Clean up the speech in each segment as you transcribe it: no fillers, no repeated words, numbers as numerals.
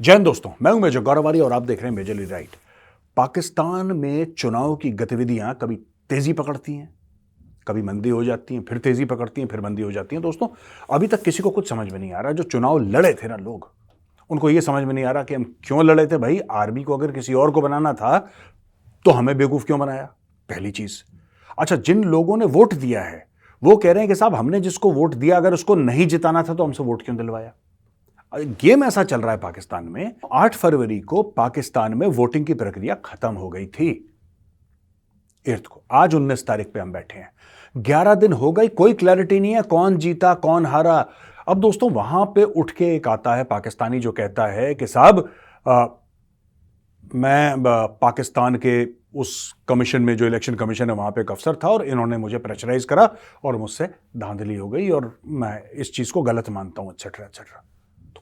जय हिंद दोस्तों, मैं हूं मेजर गौरवारी और आप देख रहे हैं मेजरली राइट। पाकिस्तान में चुनाव की गतिविधियां कभी तेजी पकड़ती हैं, कभी मंदी हो जाती हैं, फिर तेजी पकड़ती हैं, फिर मंदी हो जाती हैं। दोस्तों, अभी तक किसी को कुछ समझ में नहीं आ रहा। जो चुनाव लड़े थे ना लोग, उनको यह समझ में नहीं आ रहा कि हम क्यों लड़े थे। भाई, आर्मी को अगर किसी और को बनाना था तो हमें बेवकूफ क्यों बनाया? पहली चीज। अच्छा, जिन लोगों ने वोट दिया है वो कह रहे हैं कि साहब, हमने जिसको वोट दिया अगर उसको नहीं जिताना था तो हमसे वोट क्यों दिलवाया? गेम ऐसा चल रहा है पाकिस्तान में। 8 फरवरी को पाकिस्तान में वोटिंग की प्रक्रिया खत्म हो गई थी, 8 को। आज 19 तारीख पे हम बैठे हैं, 11 दिन हो गई, कोई क्लैरिटी नहीं है कौन जीता कौन हारा। अब दोस्तों, वहां पे उठ के एक आता है पाकिस्तानी जो कहता है कि साहब, मैं पाकिस्तान के उस कमीशन में, जो इलेक्शन कमीशन है, वहां पे एक अफसर था और इन्होंने मुझे प्रेशराइज करा और मुझसे धांधली हो गई और मैं इस चीज को गलत मानता हूं, एक्सेट्रा एक्सेट्रा।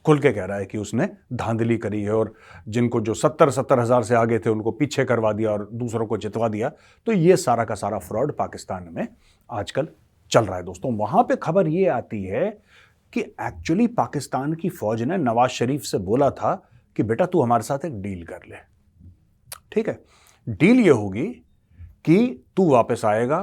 खुल के कह रहा है कि उसने धांधली करी है और जिनको जो 70 हजार से आगे थे उनको पीछे करवा दिया और दूसरों को जितवा दिया। तो ये सारा का सारा फ्रॉड पाकिस्तान में आजकल चल रहा है। दोस्तों, वहां पे खबर ये आती है कि एक्चुअली पाकिस्तान की फौज ने नवाज शरीफ से बोला था कि बेटा तू हमारे साथ एक डील कर ले। ठीक है, डील ये होगी कि तू वापस आएगा,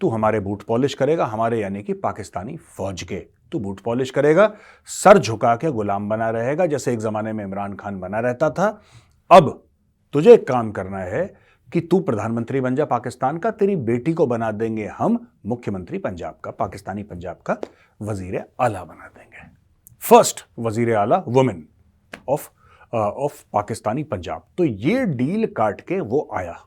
तू हमारे बूट पॉलिश करेगा, हमारे यानी कि पाकिस्तानी फौज के तू बूट पॉलिश करेगा, सर झुका के गुलाम बना रहेगा जैसे एक जमाने में इमरान खान बना रहता था। अब तुझे एक काम करना है कि तू प्रधानमंत्री बन जा पाकिस्तान का, तेरी बेटी को बना देंगे हम मुख्यमंत्री पंजाब का, पाकिस्तानी पंजाब का वजीर आला बना देंगे, फर्स्ट वजीर आला वुमेन ऑफ पाकिस्तानी पंजाब। तो ये डील काट के वो आया,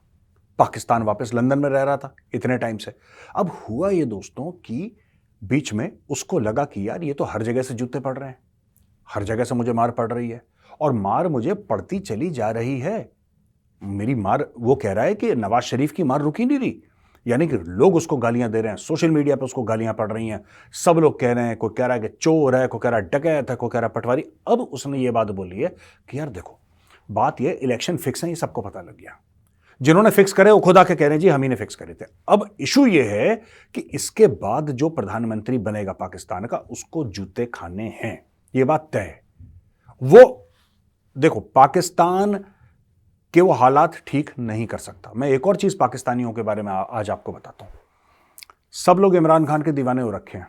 पाकिस्तान वापस लंदन में रह रहा था इतने टाइम से। अब हुआ ये दोस्तों कि बीच में उसको लगा कि यार ये तो हर जगह से जूते पड़ रहे हैं, हर जगह से मुझे मार पड़ रही है और मार मुझे पड़ती चली जा रही है। मेरी मार, वो कह रहा है कि नवाज शरीफ की मार रुकी नहीं रही, यानी कि लोग उसको गालियां दे रहे हैं, सोशल मीडिया पे उसको गालियां पड़ रही हैं, सब लोग कह रहे हैं, कोई कह रहा है कि चोर है, कोई कह रहा है डकैत है, कोई कह रहा है पटवारी। अब उसने ये बात बोली है कि यार देखो, बात ये इलेक्शन फिक्स है, ये सबको पता लग गया, जिन्होंने फिक्स करे वो खुद आके कह रहे हैं जी हम ही ने फिक्स करे थे। अब इशू ये है कि इसके बाद जो प्रधानमंत्री बनेगा पाकिस्तान का, उसको जूते खाने हैं, ये बात तय है। वो देखो, पाकिस्तान के वो हालात ठीक नहीं कर सकता। मैं एक और चीज पाकिस्तानियों के बारे में आज आपको बताता हूं। सब लोग इमरान खान के दीवाने हो रखे हैं,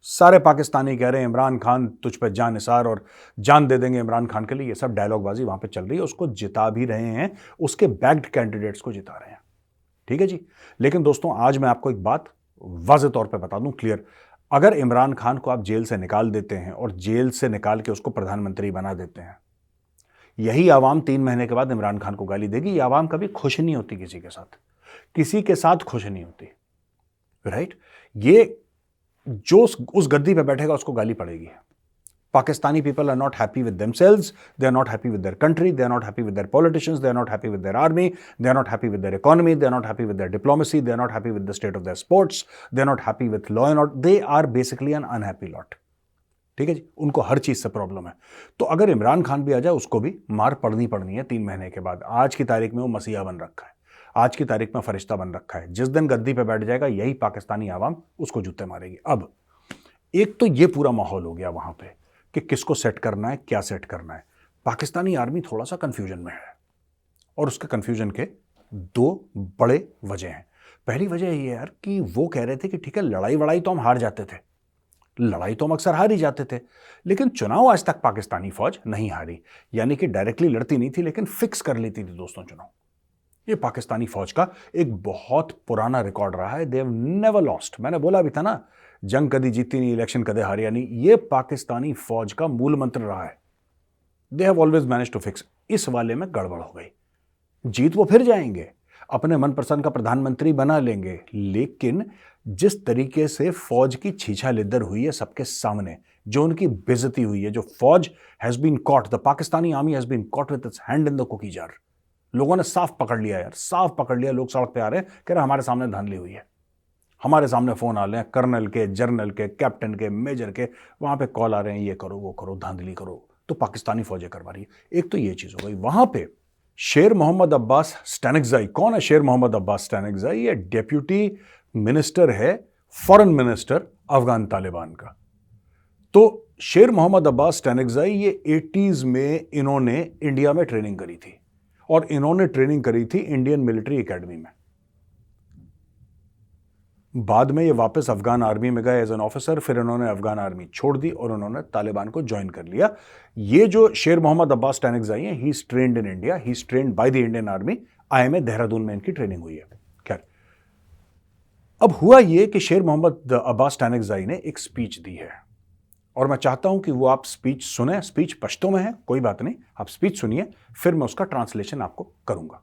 सारे पाकिस्तानी कह रहे हैं इमरान खान तुझ पे जान निसार और जान दे देंगे इमरान खान के लिए। ये सब डायलॉगबाजी वहां पे चल रही है, उसको जिता भी रहे हैं, उसके बैक्ड कैंडिडेट्स को जिता रहे हैं। ठीक है जी। लेकिन दोस्तों, आज मैं आपको एक बात वाज़ेह तौर पे बता दूं, क्लियर। अगर इमरान खान को आप जेल से निकाल देते हैं और जेल से निकाल के उसको प्रधानमंत्री बना देते हैं, यही आवाम 3 महीने के बाद इमरान खान को गाली देगी। ये आवाम कभी खुश नहीं होती किसी के साथ, किसी के साथ खुश नहीं होती, राइट। ये जो उस गद्दी पे बैठेगा उसको गाली पड़ेगी। Pakistani people are not happy with themselves, they are not happy with their country, they are not happy with their politicians, they are not happy with their army, they are not happy with their economy, they are not happy with their diplomacy, they are not happy with the state of their sports, they are not happy with law and order, they are basically an unhappy lot. ठीक है जी, उनको हर चीज से problem है। तो अगर इमरान खान भी आ जाए, उसको भी मार पड़नी है 3 महीने के बाद। आज की तारीख में वो मसीहा बन रखा है, आज की तारीख में फरिश्ता बन रखा है। जिस दिन गद्दी पे बैठ जाएगा, यही पाकिस्तानी आवाम उसको जूते मारेगी। अब एक तो ये पूरा माहौल हो गया वहां पे कि किसको सेट करना है, क्या सेट करना है। पाकिस्तानी आर्मी थोड़ा सा कंफ्यूजन में है और उसके कंफ्यूजन के 2 बड़े वजह हैं। पहली वजह ये है यार कि वो कह रहे थे कि ठीक है, लड़ाई वड़ाई तो हम हार जाते थे, लड़ाई तो हम अक्सर हार ही जाते थे, लेकिन चुनाव आज तक पाकिस्तानी फौज नहीं हारी। यानी कि डायरेक्टली लड़ती नहीं थी, लेकिन फिक्स कर लेती थी दोस्तों चुनाव। ये पाकिस्तानी फौज का एक बहुत पुराना रिकॉर्ड रहा है। They have never lost. मैंने बोला भी था ना, जंग कभी जीती नहीं, इलेक्शन कदे हारिया नहीं। ये पाकिस्तानी फौज का मूल मंत्र रहा है। They have always manage to fix. इस वाले में गड़बड़ हो गई, जीत वो फिर जाएंगे, अपने मनपसंद का प्रधानमंत्री बना लेंगे, लेकिन जिस तरीके से फौज की छीछा लिद्दर हुई है सबके सामने, जो उनकी बेइज्जती हुई है, जो फौज has been caught, the Pakistani army has been caught with its hand in the cookie jar. लोगों ने साफ पकड़ लिया यार, साफ पकड़ लिया। लोग सड़क पे आ रहे हैं, कह रहे हमारे सामने धांधली हुई है, हमारे सामने फोन आ रहे हैं कर्नल के, जर्नल के, कैप्टन के, मेजर के, वहां पे कॉल आ रहे हैं, ये करो वो करो, धांधली करो। तो पाकिस्तानी फौजें करवा रही है। एक तो ये चीज हो गई। वहां पे शेर मोहम्मद अब्बास स्टैनिक्जाई, कौन है शेर मोहम्मद अब्बास स्टैनिक्जाई? ये डेप्यूटी मिनिस्टर है, फॉरेन मिनिस्टर अफगान तालिबान का। तो शेर मोहम्मद अब्बास स्टैनिक्ज़ाई, ये 80s में इन्होंने इंडिया में ट्रेनिंग करी थी और इन्होंने ट्रेनिंग करी थी इंडियन मिलिट्री एकेडमी में। बाद में ये वापस अफगान आर्मी में गए एज एन ऑफिसर, फिर इन्होंने अफगान आर्मी छोड़ दी और उन्होंने तालिबान को ज्वाइन कर लिया। ये जो शेर मोहम्मद अब्बास स्टैनिक्ज़ाई हैं, he is trained in India, he is trained by the Indian army. IMA Dehradun में इनकी ट्रेनिंग हुई है। खैर, अब हुआ ये कि शेर मोहम्मद अब्बास स्टैनिक्ज़ाई ने एक स्पीच दी है और मैं चाहता हूं कि वो आप स्पीच सुने। स्पीच पश्तो में है, कोई बात नहीं, आप स्पीच सुनिए, फिर मैं उसका ट्रांसलेशन आपको करूंगा।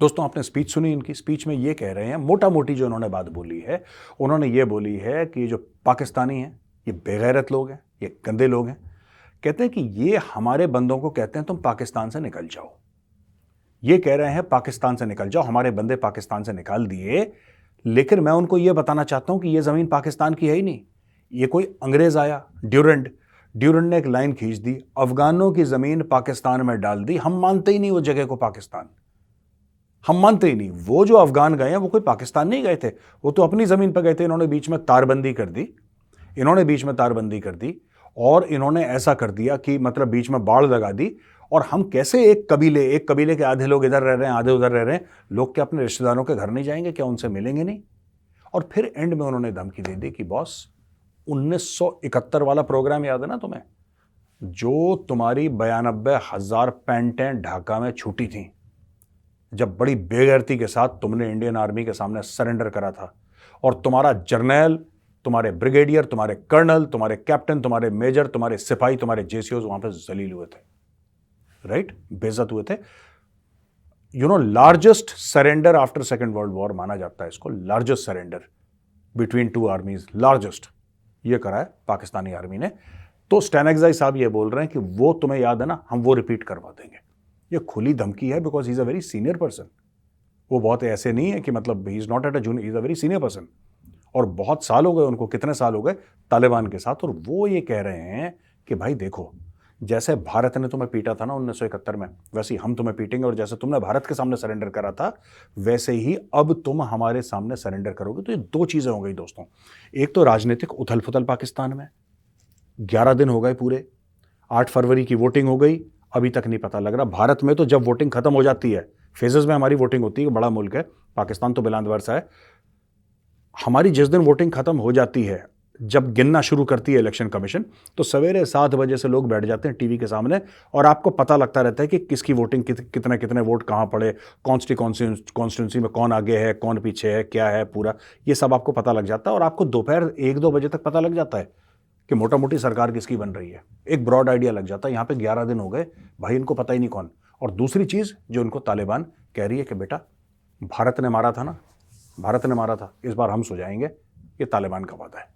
दोस्तों, आपने स्पीच सुनी। इनकी स्पीच में ये कह रहे हैं, मोटा मोटी जो उन्होंने बात बोली है, उन्होंने ये बोली है कि जो पाकिस्तानी हैं ये बेगैरत लोग हैं, ये गंदे लोग हैं। कहते हैं कि ये हमारे बंदों को कहते हैं तुम पाकिस्तान से निकल जाओ। ये कह रहे हैं पाकिस्तान से निकल जाओ, हमारे बंदे पाकिस्तान से निकाल दिए। लेकिन मैं उनको ये बताना चाहता हूं कि ये ज़मीन पाकिस्तान की है ही नहीं। ये कोई अंग्रेज़ आया, ड्यूरेंट ने एक लाइन खींच दी, अफगानों की ज़मीन पाकिस्तान में डाल दी। हम मानते ही नहीं वो जगह को पाकिस्तान, हम मानते ही नहीं। वो जो अफगान गए हैं वो कोई पाकिस्तान नहीं गए थे, वो तो अपनी ज़मीन पर गए थे। इन्होंने बीच में तारबंदी कर दी, और इन्होंने ऐसा कर दिया कि मतलब बीच में बाड़ लगा दी। और हम कैसे एक कबीले के आधे लोग इधर रह रहे हैं, आधे उधर रह रहे हैं, लोग क्या अपने रिश्तेदारों के घर नहीं जाएंगे क्या, उनसे मिलेंगे नहीं? और फिर एंड में उन्होंने धमकी दे दी कि बॉस 1971 वाला प्रोग्राम याद है ना तुम्हें, जो तुम्हारी 92,000 पैंटें ढाका में छूटी थी, जब बड़ी बेगैरती के साथ तुमने इंडियन आर्मी के सामने सरेंडर करा था और तुम्हारा जर्नल, तुम्हारे ब्रिगेडियर, तुम्हारे कर्नल, तुम्हारे कैप्टन, तुम्हारे मेजर, तुम्हारे सिपाही, तुम्हारे जेसीओज वहां पे जलील हुए थे, राइट, बेइज्जत हुए थे। Largest surrender after second world war माना जाता है इसको, largest surrender between two आर्मीज, largest ये करा है पाकिस्तानी आर्मी ने। तो स्टैनिक्ज़ाई साहब ये बोल रहे हैं कि वो तुम्हें याद है ना, हम वो रिपीट करवा देंगे। ये खुली धमकी है, because he is a very senior person. वो बहुत ऐसे नहीं है कि मतलब he is not at a junior, he is a very senior person. और बहुत साल हो गए उनको, कितने साल हो गए तालिबान के साथ। और वो ये कह रहे हैं कि भाई देखो, जैसे भारत ने तुम्हें पीटा था ना 1971 में, वैसे ही हम तुम्हें पीटेंगे, और जैसे तुमने भारत के सामने सरेंडर करा था वैसे ही अब तुम हमारे सामने सरेंडर करोगे। तो ये दो चीज़ें हो गई दोस्तों। एक तो राजनीतिक उथल पुथल पाकिस्तान में, 11 दिन हो गए पूरे, 8 फरवरी की वोटिंग हो गई, अभी तक नहीं पता लग रहा। भारत में तो जब वोटिंग खत्म हो जाती है, फेजेस में हमारी वोटिंग होती है, बड़ा मुल्क है पाकिस्तान, तो बिलांद वर्षा है। हमारी जिस दिन वोटिंग खत्म हो जाती है, जब गिनना शुरू करती है इलेक्शन कमीशन, तो सवेरे 7 बजे से लोग बैठ जाते हैं टीवी के सामने और आपको पता लगता रहता है कि किसकी वोटिंग, कितने कितने वोट कहाँ पड़े, कॉन्स्टिट्यूंसी में कौन आगे है, कौन पीछे है, क्या है, पूरा ये सब आपको पता लग जाता है। और आपको दोपहर 1-2 बजे तक पता लग जाता है कि मोटा मोटी सरकार किसकी बन रही है, एक ब्रॉड आइडिया लग जाता है। यहाँ पे 11 दिन हो गए भाई, इनको पता ही नहीं कौन। और दूसरी चीज़ जो इनको तालिबान कह रही है कि बेटा भारत ने मारा था ना, भारत ने मारा था, इस बार हम सो जाएंगे, ये तालिबान का वादा है।